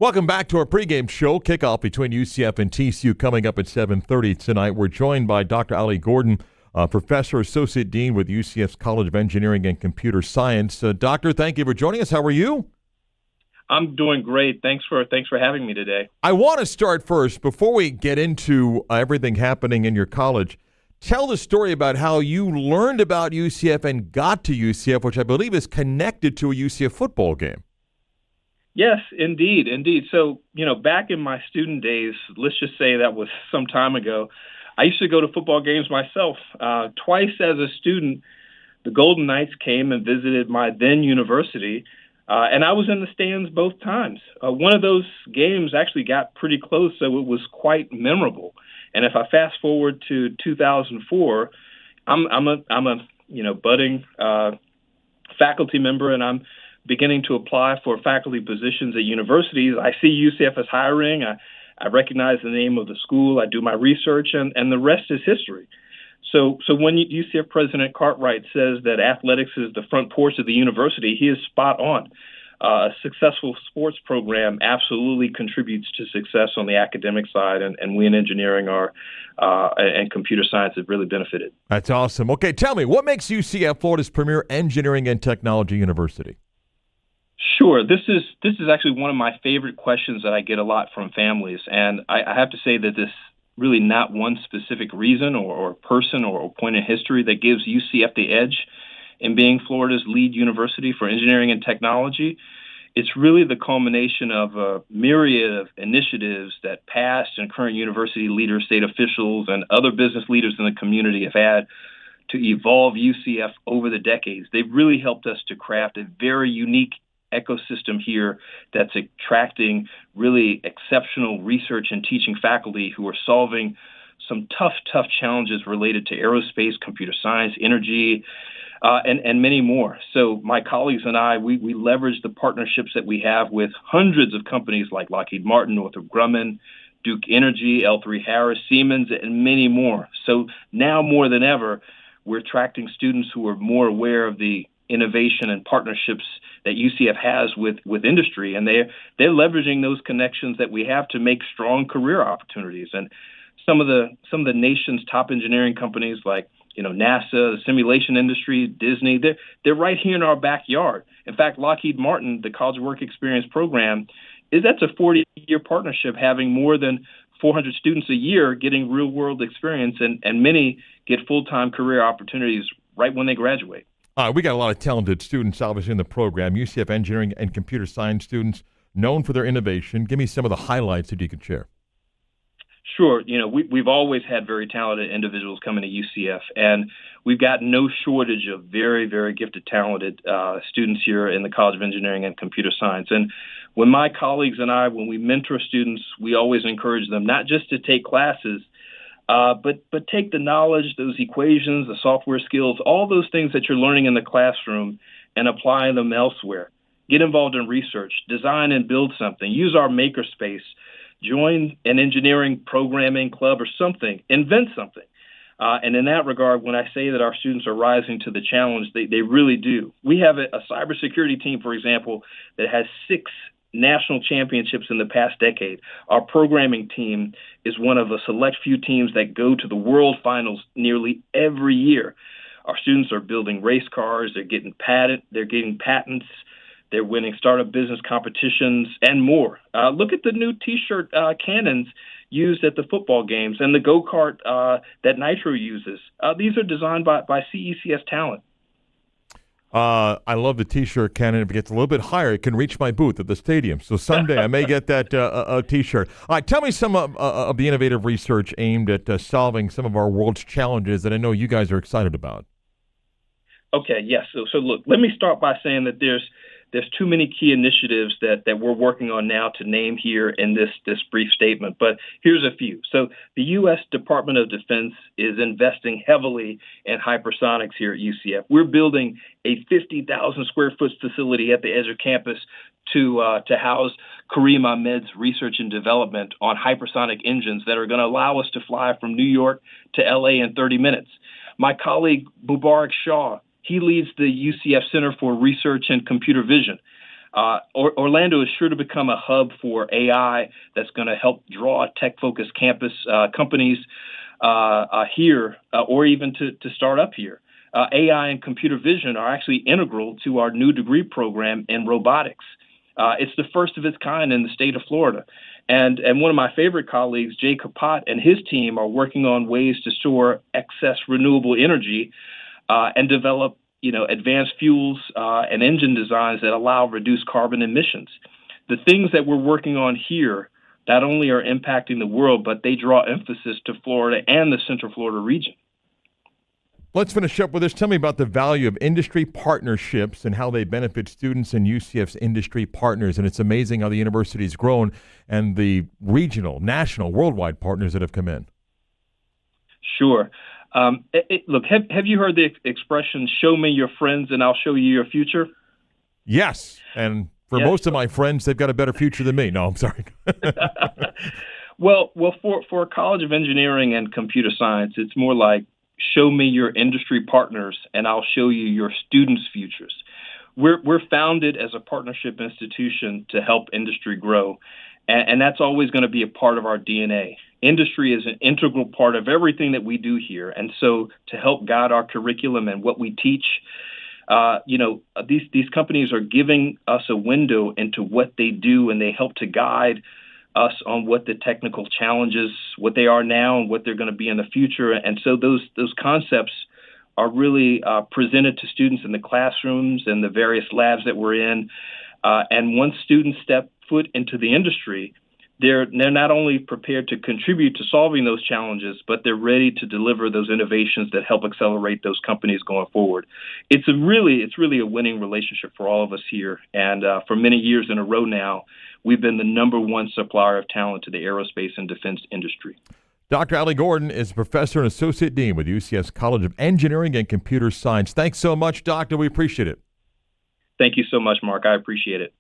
Welcome back to our pregame show. Kickoff between UCF and TCU coming up at 7:30 tonight. We're joined by Dr. Ali Gordon, Professor Associate Dean with UCF's College of Engineering and Computer Science. Doctor, thank you for joining us. How are you? I'm doing great. Thanks for having me today. I want to start first, before we get into everything happening in your college, tell the story about how you learned about UCF and got to UCF, which I believe is connected to a UCF football game. Yes, indeed. So, back in my student days, let's just say that was some time ago, I used to go to football games myself. Twice as a student, the Golden Knights came and visited my then university, and I was in the stands both times. One of those games actually got pretty close, so it was quite memorable. And if I fast forward to 2004, I'm a budding faculty member, and I'm beginning to apply for faculty positions at universities. I see UCF is hiring. I recognize the name of the school. I do my research, and the rest is history. So when UCF President Cartwright says that athletics is the front porch of the university, he is spot on. A successful sports program absolutely contributes to success on the academic side, and we in engineering and computer science have really benefited. That's awesome. Okay, tell me, what makes UCF Florida's premier engineering and technology university? Sure. This is actually one of my favorite questions that I get a lot from families, and I have to say that this really not one specific reason or person or point in history that gives UCF the edge in being Florida's lead university for engineering and technology. It's really the culmination of a myriad of initiatives that past and current university leaders, state officials, and other business leaders in the community have had to evolve UCF over the decades. They've really helped us to craft a very unique ecosystem here that's attracting really exceptional research and teaching faculty who are solving some tough challenges related to aerospace, computer science, energy, and many more. So my colleagues and I, we leverage the partnerships that we have with hundreds of companies like Lockheed Martin, Northrop Grumman, Duke Energy, L3 Harris, Siemens, and many more. So now more than ever, we're attracting students who are more aware of the innovation and partnerships that UCF has with industry, and they're leveraging those connections that we have to make strong career opportunities. And some of the nation's top engineering companies like NASA, the simulation industry, Disney, they're right here in our backyard. In fact, Lockheed Martin, the College Work Experience program, that's a 40-year partnership, having more than 400 students a year getting real-world experience, and many get full-time career opportunities right when they graduate. We got a lot of talented students, obviously, in the program. UCF Engineering and Computer Science students known for their innovation. Give me some of the highlights that you could share. Sure. We've always had very talented individuals coming to UCF, and we've got no shortage of very, very gifted, talented students here in the College of Engineering and Computer Science. And when my colleagues and I, when we mentor students, we always encourage them not just to take classes, but take the knowledge, those equations, the software skills, all those things that you're learning in the classroom and apply them elsewhere. Get involved in research, design and build something, use our makerspace, join an engineering programming club or something, invent something. And in that regard, when I say that our students are rising to the challenge, they really do. We have a cybersecurity team, for example, that has 6 national championships in the past decade. Our programming team is one of a select few teams that go to the world finals nearly every year. Our students are building race cars, they're getting patents, they're winning startup business competitions, and more. Look at the new T-shirt cannons used at the football games and the go-kart that Nitro uses. These are designed by CECS talent. I love the T-shirt cannon. If it gets a little bit higher, it can reach my booth at the stadium. So someday I may get that T-shirt. All right, tell me some of the innovative research aimed at solving some of our world's challenges that I know you guys are excited about. Okay, yes. So look, let me start by saying that there's too many key initiatives that we're working on now to name here in this brief statement, but here's a few. So the U.S. Department of Defense is investing heavily in hypersonics here at UCF. We're building a 50,000 square foot facility at the edge of campus to house Kareem Ahmed's research and development on hypersonic engines that are going to allow us to fly from New York to L.A. in 30 minutes. My colleague Mubarak Shah, he leads the UCF Center for Research and Computer Vision. Orlando is sure to become a hub for AI that's going to help draw tech-focused campus companies here or even to start up here. AI and computer vision are actually integral to our new degree program in robotics. It's the first of its kind in the state of Florida. And one of my favorite colleagues, Jay Kapat, and his team are working on ways to store excess renewable energy and develop advanced fuels and engine designs that allow reduced carbon emissions. The things that we're working on here not only are impacting the world, but they draw emphasis to Florida and the Central Florida region. Let's finish up with this. Tell me about the value of industry partnerships and how they benefit students and UCF's industry partners. And it's amazing how the university's grown and the regional, national, worldwide partners that have come in. Sure. Look, have you heard the expression, show me your friends and I'll show you your future? Yes. And for most of my friends, they've got a better future than me. No, I'm sorry. Well, for a College of Engineering and Computer Science, it's more like, show me your industry partners and I'll show you your students' futures. We're founded as a partnership institution to help industry grow. And that's always going to be a part of our DNA. Industry is an integral part of everything that we do here. And so to help guide our curriculum and what we teach, these companies are giving us a window into what they do, and they help to guide us on what the technical challenges, what they are now and what they're going to be in the future. And so those concepts are really presented to students in the classrooms and the various labs that we're in. And once students step foot into the industry, they're not only prepared to contribute to solving those challenges, but they're ready to deliver those innovations that help accelerate those companies going forward. It's really a winning relationship for all of us here. And for many years in a row now, we've been the number one supplier of talent to the aerospace and defense industry. Dr. Ali Gordon is professor and associate dean with UCF's College of Engineering and Computer Science. Thanks so much, Doctor. We appreciate it. Thank you so much, Mark. I appreciate it.